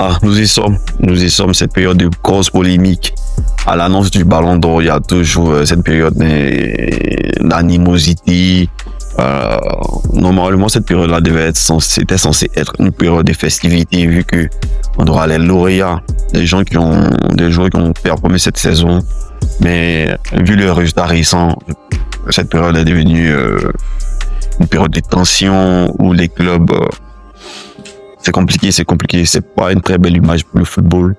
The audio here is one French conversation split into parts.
Ah, nous y sommes, cette période de grosse polémique. À l'annonce du Ballon d'Or, il y a toujours cette période d'animosité. Normalement, cette période-là c'était censé être une période de festivité, vu que on aura les lauréats, des joueurs qui ont performé cette saison. Mais vu les résultats récents, cette période est devenue une période de tension où les clubs, c'est compliqué, c'est pas une très belle image pour le football.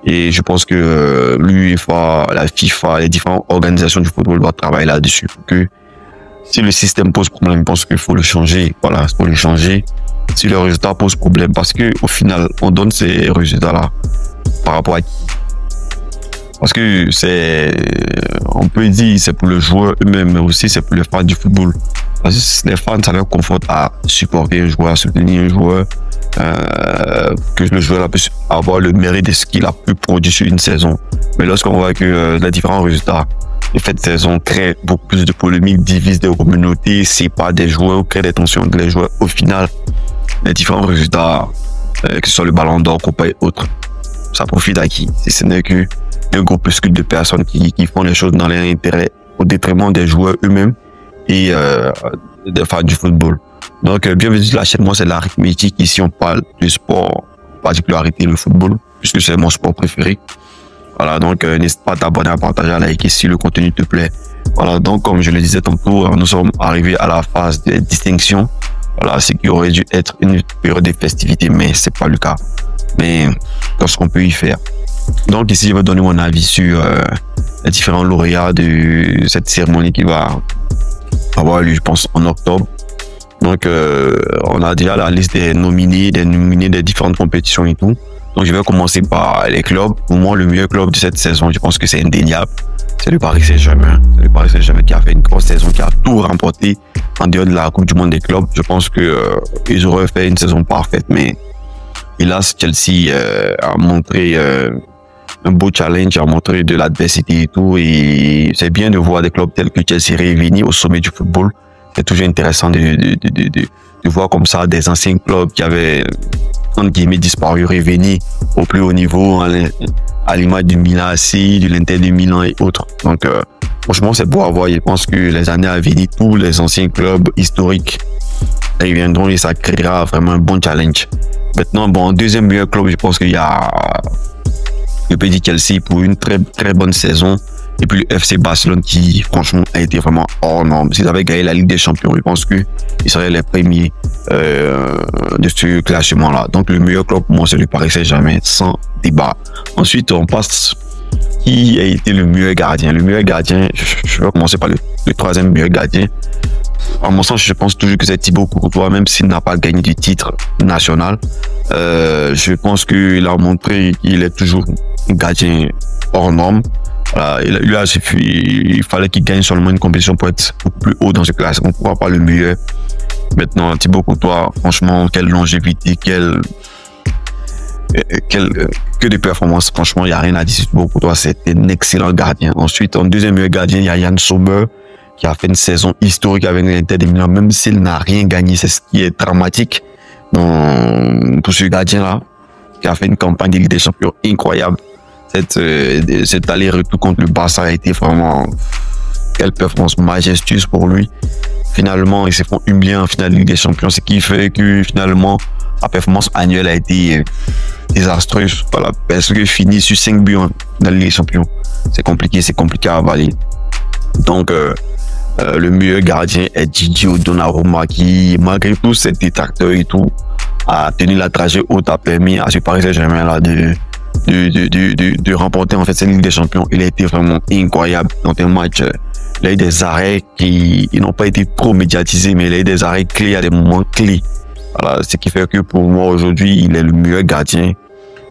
Et je pense que l'UEFA, la FIFA, les différentes organisations du football doivent travailler là-dessus. Que si le système pose problème, je pense qu'il faut le changer. Voilà, il faut le changer. Si le résultat pose problème, parce que au final, on donne ces résultats-là par rapport à qui? Parce que on peut dire, c'est pour le joueur eux-mêmes, mais aussi c'est pour les fans du football. Parce que les fans, ça leur conforte à supporter un joueur, à soutenir un joueur, que le joueur puisse avoir le mérite de ce qu'il a pu produire sur une saison. Mais lorsqu'on voit que les différents résultats de cette saison créent beaucoup plus de polémiques, divisent des communautés, séparent des joueurs, créent des tensions entre les joueurs, au final, les différents résultats, que ce soit le Ballon d'Or, Copa et autres, ça profite à qui? Si ce n'est que un groupuscule de personnes qui font les choses dans leur intérêt au détriment des joueurs eux-mêmes et des fans du football. Donc, bienvenue sur la chaîne. Moi, c'est l'arithmétique. Ici, on parle du sport, en particularité le football, puisque c'est mon sport préféré. Voilà, donc n'hésite pas à t'abonner, à partager, à liker si le contenu te plaît. Voilà, donc comme je le disais tantôt, nous sommes arrivés à la phase de distinction. Voilà, ce qui aurait dû être une période de festivité, mais c'est pas le cas. Mais qu'est-ce qu'on peut y faire? Donc ici, je vais donner mon avis sur les différents lauréats de cette cérémonie qui va avoir lieu, je pense, en octobre. Donc, on a déjà la liste des nominés des différentes compétitions et tout. Donc, je vais commencer par les clubs. Pour moi, le meilleur club de cette saison, je pense que c'est indéniable. C'est le Paris Saint-Germain. C'est le Paris Saint-Germain qui a fait une grosse saison, qui a tout remporté en dehors de la Coupe du Monde des clubs. Je pense que ils auraient fait une saison parfaite, mais hélas, Chelsea a montré un beau challenge, a montré de l'adversité et tout. Et c'est bien de voir des clubs tels que Chelsea réunis au sommet du football. C'est toujours intéressant de voir comme ça des anciens clubs qui avaient, entre guillemets, disparu, revenir au plus haut niveau, à l'image du Milan AC, de l'Inter de Milan et autres. Donc, franchement, c'est beau à voir. Je pense que les années à venir, tous les anciens clubs historiques reviendront et ça créera vraiment un bon challenge. Maintenant, bon, deuxième meilleur club, je pense qu'il y a le petit Chelsea pour une très très bonne saison. Et puis le FC Barcelone qui, franchement, a été vraiment hors norme. S'ils avaient gagné la Ligue des Champions, je pense qu'ils seraient les premiers de ce classement-là. Donc, le meilleur club pour moi, c'est le Paris Saint-Germain, sans débat. Ensuite, on passe qui a été le meilleur gardien. Le meilleur gardien, je vais commencer par le troisième meilleur gardien. À mon sens, je pense toujours que c'est Thibaut Courtois, même s'il n'a pas gagné du titre national. Je pense qu'il a montré qu'il est toujours un gardien hors norme. Voilà, il fallait qu'il gagne seulement une compétition pour être beaucoup plus haut dans ce classement. Pourquoi pas le meilleur? Maintenant, Thibaut Courtois, franchement, quelle longévité, que de performances. Franchement, il n'y a rien à dire sur Thibaut Courtois. C'est un excellent gardien. Ensuite, en deuxième meilleur gardien, il y a Yann Sommer, qui a fait une saison historique avec l'Inter de Milan, même s'il n'a rien gagné. C'est ce qui est dramatique pour ce gardien-là, qui a fait une campagne de Ligue des Champions incroyable. Cet aller-retour contre le Barça a été vraiment quelle performance majestueuse pour lui. Finalement, ils se font humilier en finale de Ligue des Champions, ce qui fait que finalement, la performance annuelle a été désastreuse. Voilà, parce que finit sur 5 buts dans la Ligue des Champions. C'est compliqué à avaler. Donc, le meilleur gardien est Gigi Donnarumma qui, malgré tous ses détracteurs et tout, a tenu la trajectoire haute, a permis à ce Paris Saint-Germain là de remporter en fait cette Ligue des Champions. Il a été vraiment incroyable dans un match. Il a eu des arrêts qui n'ont pas été trop médiatisés, mais il a eu des arrêts clés à des moments clés. Voilà, ce qui fait que pour moi aujourd'hui, il est le meilleur gardien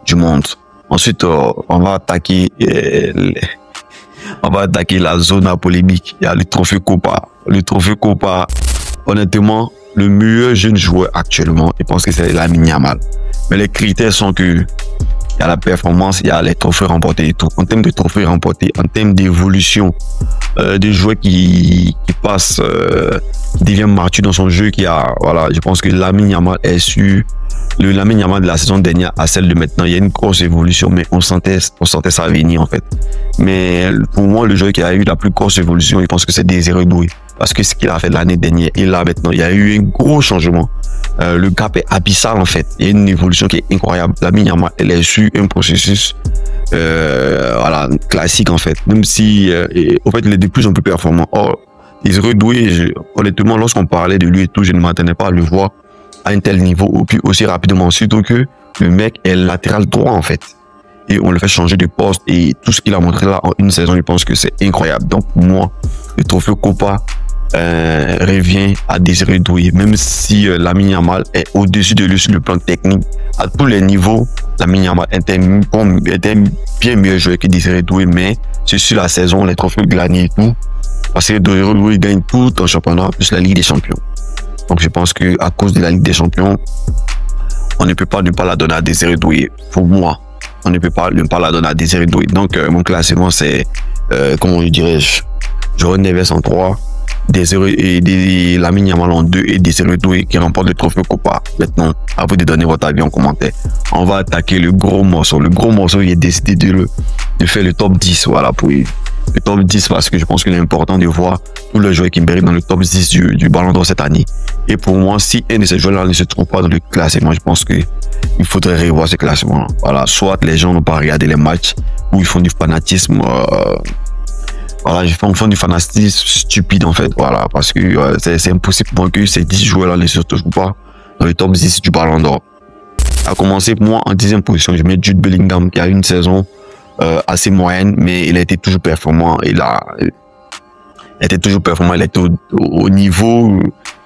du monde. Ensuite, on va attaquer la zone à polémique. Il y a le trophée Copa. Le trophée Copa, honnêtement, le meilleur jeune joueur actuellement, je pense que c'est Lamine Yamal. Mais les critères sont que il y a la performance, il y a les trophées remportés et tout. En termes de trophées remportés, en termes d'évolution, des joueurs qui passent, qui deviennent matures dans son jeu, voilà, je pense que Lamine Yamal est sur le Lamine Yamal de la saison dernière à celle de maintenant. Il y a une grosse évolution, mais on sentait ça venir en fait. Mais pour moi, le joueur qui a eu la plus grosse évolution, je pense que c'est Désiré Doué. Parce que ce qu'il a fait l'année dernière et là maintenant, il y a eu un gros changement. Le gap est abyssal en fait. Il y a une évolution qui est incroyable. Lamine Yamal, elle est sur un processus voilà, classique en fait. Même si en fait, il est de plus en plus performant. Or, Désiré Doué, honnêtement, lorsqu'on parlait de lui et tout, je ne m'attendais pas à le voir à un tel niveau ou puis aussi rapidement, surtout que le mec est latéral droit en fait et on le fait changer de poste et tout ce qu'il a montré là en une saison, je pense que c'est incroyable. Donc pour moi, le trophée Copa revient à Désiré Doué, même si Lamine Yamal est au-dessus de lui sur le plan technique à tous les niveaux. Lamine Yamal était bien mieux joué que Désiré Doué, mais c'est sur la saison, les trophées gagnés et tout, parce que Désiré Doué gagne tout en championnat plus la Ligue des Champions. Donc je pense que à cause de la Ligue des Champions, on ne peut pas ne pas la donner à Désiré Doué. Pour moi, on ne peut pas ne pas la donner à Désiré Doué. Donc mon classement c'est, comment je dirais-je, João Neves en 3, Désiré et Lamine Yamal en 2 et Désiré Doué qui remporte le trophée Copa. Maintenant, à vous de donner votre avis en commentaire. On va attaquer le gros morceau. Le gros morceau, il est décidé de faire le top 10. Voilà, pour le top 10 parce que je pense qu'il est important de voir tous les joueurs qui méritent dans le top 10 du Ballon d'Or cette année. Et pour moi, si un de ces joueurs-là ne se trouve pas dans le classement, je pense qu'il faudrait revoir ce classement. Voilà, soit les gens n'ont pas regardé les matchs ou ils font du fanatisme. Voilà, ils font du fanatisme stupide en fait. Voilà, parce que c'est impossible pour que ces 10 joueurs-là ne se trouvent pas dans le top 10 du Ballon d'Or. À commencer, pour moi, en 10e position, je mets Jude Bellingham qui a eu une saison assez moyenne, mais il a été toujours performant. Il était toujours performant, il était au niveau,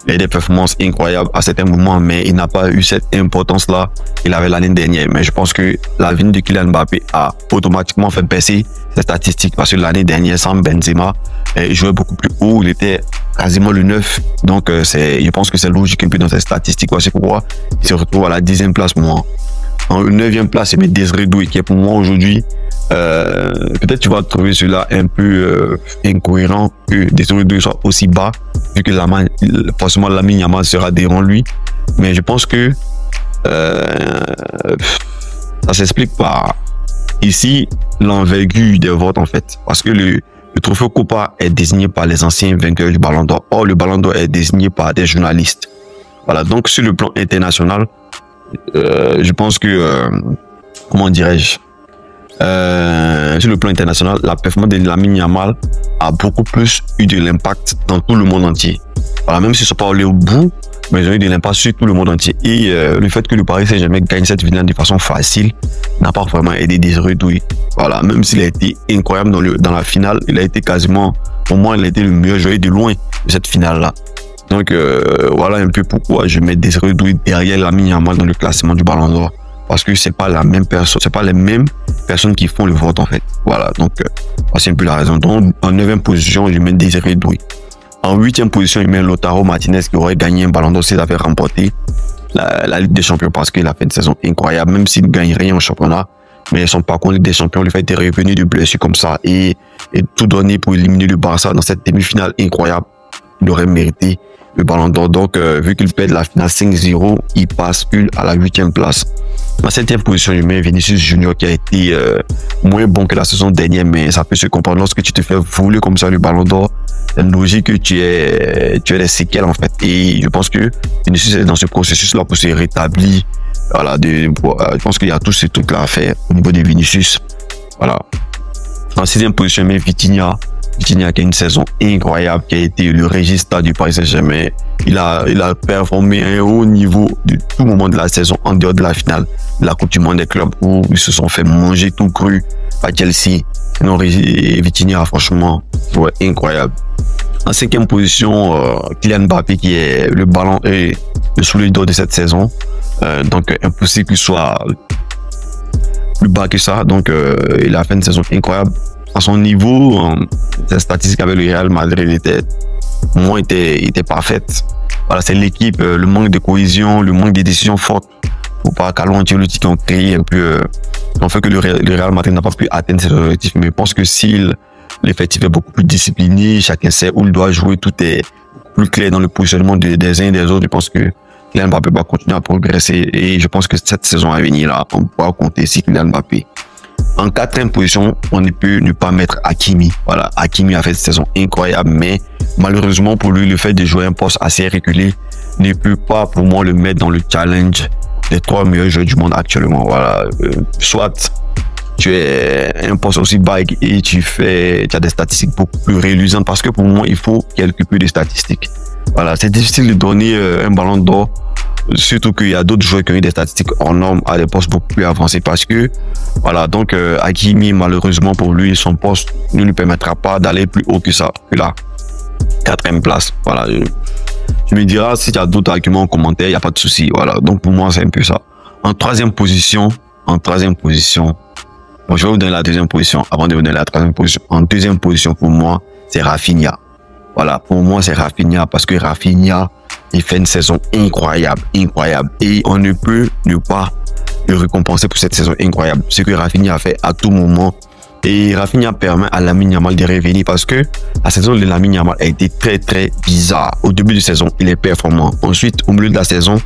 il a des performances incroyables à certains moments, mais il n'a pas eu cette importance-là qu'il avait l'année dernière. Mais je pense que la venue de Kylian Mbappé a automatiquement fait baisser ses statistiques parce que l'année dernière, sans Benzema, il jouait beaucoup plus haut, il était quasiment le 9. Donc, je pense que c'est logique un peu dans ses statistiques. C'est pourquoi il se retrouve à la 10e place, moi. En 9e place, il met Désiré Doué, qui est pour moi aujourd'hui, peut-être tu vas trouver cela un peu incohérent que Désiré Doué soit aussi bas, vu que forcément Lamine Yamal sera derrière lui. Mais je pense que ça s'explique par ici l'envergure des votes en fait. Parce que le trophée Copa est désigné par les anciens vainqueurs du Ballon d'Or. Or, le Ballon d'Or est désigné par des journalistes. Voilà, donc sur le plan international, je pense que, comment dirais-je, sur le plan international, la performance de Lamine Yamal a beaucoup plus eu de l'impact dans tout le monde entier. Voilà, même s'ils ne sont pas allés au bout, mais ils ont eu de l'impact sur tout le monde entier. Et le fait que le Paris Saint-Germain gagne cette finale de façon facile n'a pas vraiment aidé Désiré Doué. Voilà, même s'il a été incroyable dans la finale, il a été quasiment, pour moi, il a été le meilleur joueur de loin de cette finale-là. Donc voilà un peu pourquoi je mets Désiré Doué derrière Lamine Yamal dans le classement du Ballon d'Or. Parce que c'est pas la même personne, c'est pas les mêmes personnes qui font le vote en fait. Voilà, donc c'est un peu la raison. Donc en 9e position, je mets Désiré Doué. En 8e position, je mets Lautaro Martinez qui aurait gagné un Ballon d'Or s'il avait remporté la Ligue des Champions parce qu'il a fait une saison incroyable, même s'il ne gagne rien au championnat. Mais son parcours en Ligue des Champions, le fait de revenir de blessure comme ça et tout donner pour éliminer le Barça dans cette demi-finale incroyable, il aurait mérité le Ballon d'Or. Donc, vu qu'il perd la finale 5-0, il passe à la 8e place. En 7e position, je mets Vinicius Junior qui a été moins bon que la saison dernière, mais ça peut se comprendre lorsque tu te fais voler comme ça le Ballon d'Or. C'est logique que tu aies des séquelles en fait. Et je pense que Vinicius est dans ce processus-là pour se rétablir. Voilà, je pense qu'il y a tous ces trucs-là à faire au niveau de Vinicius. Voilà. En 6e position, je mets Vitinha qui a une saison incroyable, qui a été le régista du Paris Saint-Germain. Il a performé à un haut niveau de tout moment de la saison, en dehors de la finale de la Coupe du Monde des clubs où ils se sont fait manger tout cru à Chelsea. Sinon, Vitinha, franchement, ouais, incroyable. En 5e position, Kylian Mbappé qui est le ballon et le soulier d'or de cette saison. Donc, impossible qu'il soit plus bas que ça. Donc, il a fait une saison incroyable. À son niveau, ses statistiques avec le Real Madrid étaient parfaites. Voilà, c'est l'équipe, le manque de cohésion, le manque de décisions fortes pour pas Carlo Ancelotti qui ont créé un peu, en fait que le Real Madrid n'a pas pu atteindre ses objectifs. Mais je pense que si l'effectif est beaucoup plus discipliné, chacun sait où il doit jouer, tout est plus clair dans le positionnement des uns et des autres. Je pense que Kylian Mbappé va continuer à progresser et je pense que cette saison à venir là, on pourra compter sur Kylian Mbappé. En quatrième position, on ne peut ne pas mettre Hakimi. Voilà, Hakimi a fait cette saison incroyable, mais malheureusement pour lui, le fait de jouer un poste assez reculé ne peut pas pour moi le mettre dans le challenge des 3 meilleurs joueurs du monde actuellement. Voilà, soit tu es un poste aussi bas et tu as des statistiques beaucoup plus reluisantes parce que pour moi, il faut quelque peu de statistiques. Voilà, c'est difficile de donner un ballon d'or, surtout qu'il y a d'autres joueurs qui ont eu des statistiques en norme à des postes beaucoup plus avancés parce que, voilà, donc Hakimi, malheureusement pour lui, son poste ne lui permettra pas d'aller plus haut que ça, que la 4e place. Voilà, tu me diras si tu as d'autres arguments en commentaire, il n'y a pas de souci. Voilà, donc pour moi, c'est un peu ça. En troisième position, bon, je vais vous donner la deuxième position avant de vous donner la troisième position. En deuxième position, pour moi, c'est Rafinha. Voilà, pour moi, c'est Rafinha parce que Rafinha, il fait une saison incroyable. Et on ne peut ne pas le récompenser pour cette saison incroyable. Ce que Rafinha a fait à tout moment. Et Rafinha permet à Lamine Yamal de revenir parce que la saison de Lamine Yamal a été très bizarre. Au début de saison, il est performant. Ensuite, au milieu de la saison,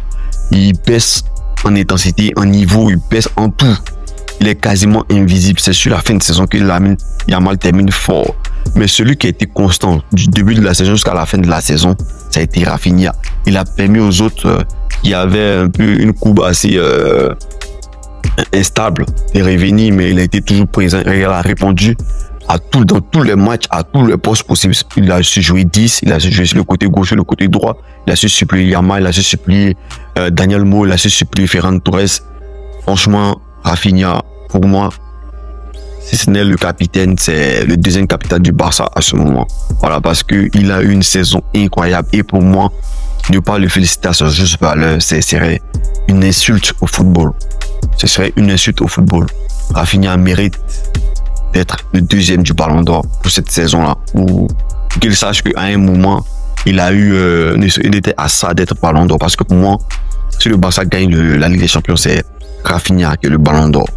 il baisse en intensité, en niveau, il baisse en tout. Il est quasiment invisible. C'est sur la fin de saison que Lamine Yamal termine fort. Mais celui qui a été constant du début de la saison jusqu'à la fin de la saison, ça a été Rafinha. Il a permis aux autres qui avaient un peu une courbe assez instable de revenir, mais il a été toujours présent. Il a répondu dans tous les matchs, à tous les postes possibles. Il a su jouer 10, il a su jouer sur le côté gauche, sur le côté droit. Il a su supplier Yamal, il a su supplier Daniel Mo, il a su supplier Ferran Torres. Franchement, Rafinha, pour moi, si ce n'est le capitaine, c'est le deuxième capitaine du Barça à ce moment. Voilà, parce que il a eu une saison incroyable et pour moi, ne pas le féliciter à sa juste valeur, ce serait une insulte au football. Ce serait une insulte au football. Rafinha mérite d'être le deuxième du Ballon d'Or pour cette saison-là. Ou qu'il sache qu'à un moment, il était à ça d'être Ballon d'Or. Parce que pour moi, si le Barça gagne la Ligue des Champions, c'est Rafinha qui est le Ballon d'Or.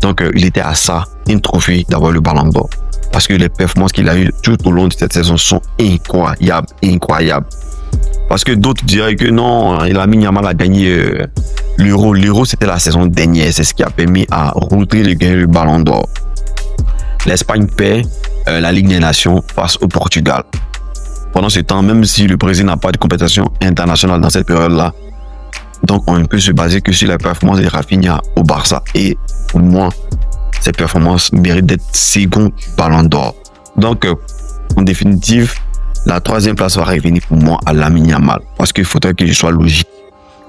Donc, il était à ça, une trophée d'avoir le Ballon d'Or. Parce que les performances qu'il a eues tout au long de cette saison sont incroyables. Parce que d'autres diraient que non, Lamine Yamal a gagné l'Euro. L'Euro, c'était la saison dernière. C'est ce qui a permis à Rodri de gagner le Ballon d'Or. L'Espagne perd la Ligue des Nations face au Portugal. Pendant ce temps, même si le Brésil n'a pas de compétition internationale dans cette période-là, donc on ne peut se baser que sur la performance de Rafinha au Barça. Et pour moi, ces performances méritent d'être second Ballon d'Or. Donc, en définitive, la troisième place va revenir pour moi à Lamine Yamal. Parce qu'il faudrait que je sois logique.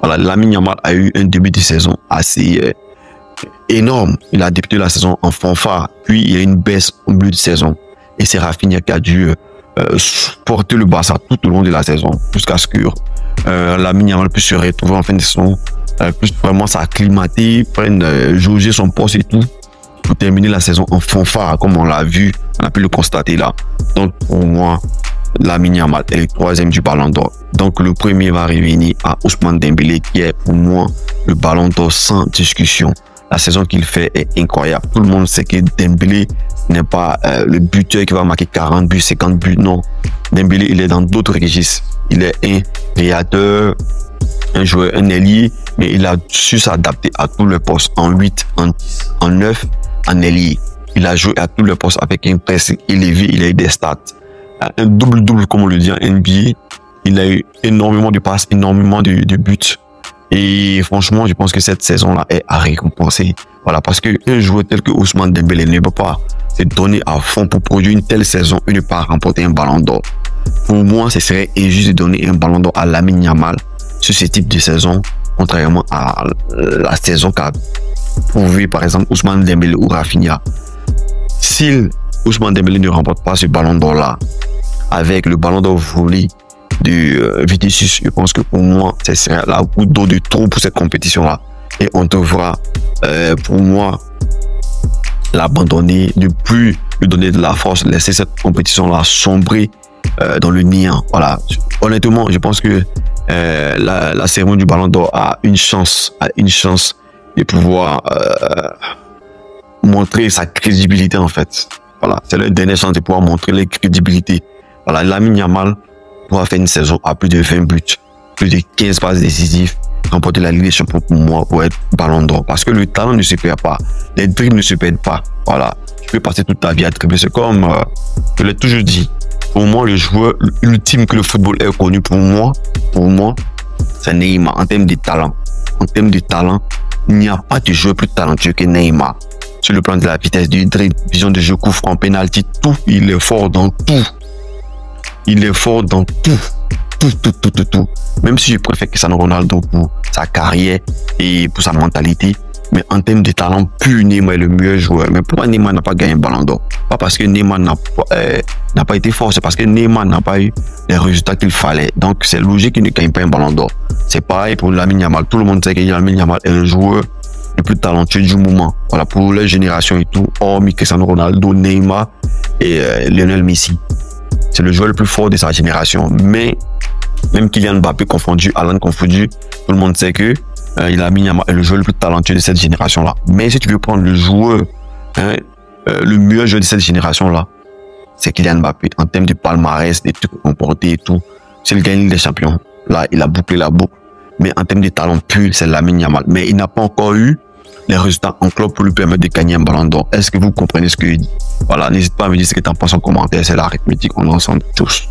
Voilà, Lamine Yamal a eu un début de saison assez énorme. Il a débuté la saison en fanfare. Puis, il y a une baisse au milieu de saison. Et c'est Rafinha qui a dû porter le Barça tout au long de la saison. Jusqu'à ce que Lamine Yamal puisse se retrouver en fin de saison. Puisse vraiment s'acclimater, jauger son poste et tout. Pour terminer la saison en fanfare, comme on l'a vu, on a pu le constater là. Donc, pour moi, Lamine Yamal est le troisième du Ballon d'Or. Donc, le premier va revenir à Ousmane Dembélé, qui est pour moi le Ballon d'Or sans discussion. La saison qu'il fait est incroyable. Tout le monde sait que Dembélé n'est pas le buteur qui va marquer 40 buts, 50 buts. Non, Dembélé, il est dans d'autres registres. Il est un créateur, un joueur, un ailier, mais il a su s'adapter à tous les postes, en 8, en 10, en 9, en ailier. Il a joué à tous les postes avec un pressing élevé, il a eu des stats. Un double-double, comme on le dit en NBA. Il a eu énormément de passes, énormément de buts. Et franchement, je pense que cette saison-là est à récompenser. Voilà, parce qu'un joueur tel que Ousmane Dembélé ne peut pas se donner à fond pour produire une telle saison et ne pas remporter un Ballon d'Or. Pour moi, ce serait injuste de donner un Ballon d'Or à Lamine Yamal sur ce type de saison, contrairement à la saison qu'a prouvé par exemple Ousmane Dembélé ou Rafinha. Si Ousmane Dembélé ne remporte pas ce Ballon d'Or-là, avec le Ballon d'Or volé de Vinicius, je pense que pour moi, ce serait la goutte d'eau de trop pour cette compétition-là. Et on devra, pour moi, l'abandonner, ne plus lui donner de la force, laisser cette compétition-là sombrer dans le néant. Voilà. Honnêtement, je pense que la cérémonie du Ballon d'Or a une chance de pouvoir montrer sa crédibilité en fait. Voilà, c'est leur dernière chance de pouvoir montrer leur crédibilité. Voilà, Lamine Yamal pourra faire une saison à plus de 20 buts, plus de 15 passes décisives, remporter la Ligue des Champions pour moi, pour être Ballon d'Or. Parce que le talent ne se perd pas, les dribbles ne se perdent pas. Voilà, tu peux passer toute ta vie à dribbler. C'est comme, je l'ai toujours dit, pour moi, le joueur ultime que le football ait connu, pour moi, c'est Neymar en termes de talent. En termes de talent, il n'y a pas de joueur plus talentueux que Neymar. Sur le plan de la vitesse, du dribble, vision de jeu, coup franc, penalty, tout. Il est fort dans tout. Il est fort dans tout. Tout. Même si je préfère Cristiano Ronaldo pour sa carrière et pour sa mentalité. Mais en termes de talent pur, Neymar est le meilleur joueur. Mais pourquoi Neymar n'a pas gagné un Ballon d'Or? Pas parce que Neymar n'a pas été fort, c'est parce que Neymar n'a pas eu les résultats qu'il fallait. Donc c'est logique qu'il ne gagne pas un Ballon d'Or. C'est pareil pour Lamine Yamal. Tout le monde sait que Lamine Yamal est le joueur le plus talentueux du moment. Voilà, pour la génération et tout, hormis Cristiano Ronaldo, Neymar et Lionel Messi. C'est le joueur le plus fort de sa génération. Mais même Kylian Mbappé confondu, Haaland confondu, tout le monde sait que Lamine Yamal est le joueur le plus talentueux de cette génération-là. Mais si tu veux prendre le joueur, le meilleur joueur de cette génération-là, c'est Kylian Mbappé. En termes de palmarès, des trucs comportés et tout, s'il gagne des champions, là, il a bouclé la boucle. Mais en termes de talent pur, c'est Lamine Yamal. Mais il n'a pas encore eu les résultats en club pour lui permettre de gagner un Ballon d'Or. Est-ce que vous comprenez ce que je dis? Voilà, n'hésite pas à me dire ce que tu en penses en commentaire. C'est l'arithmétique, on est ensemble tous.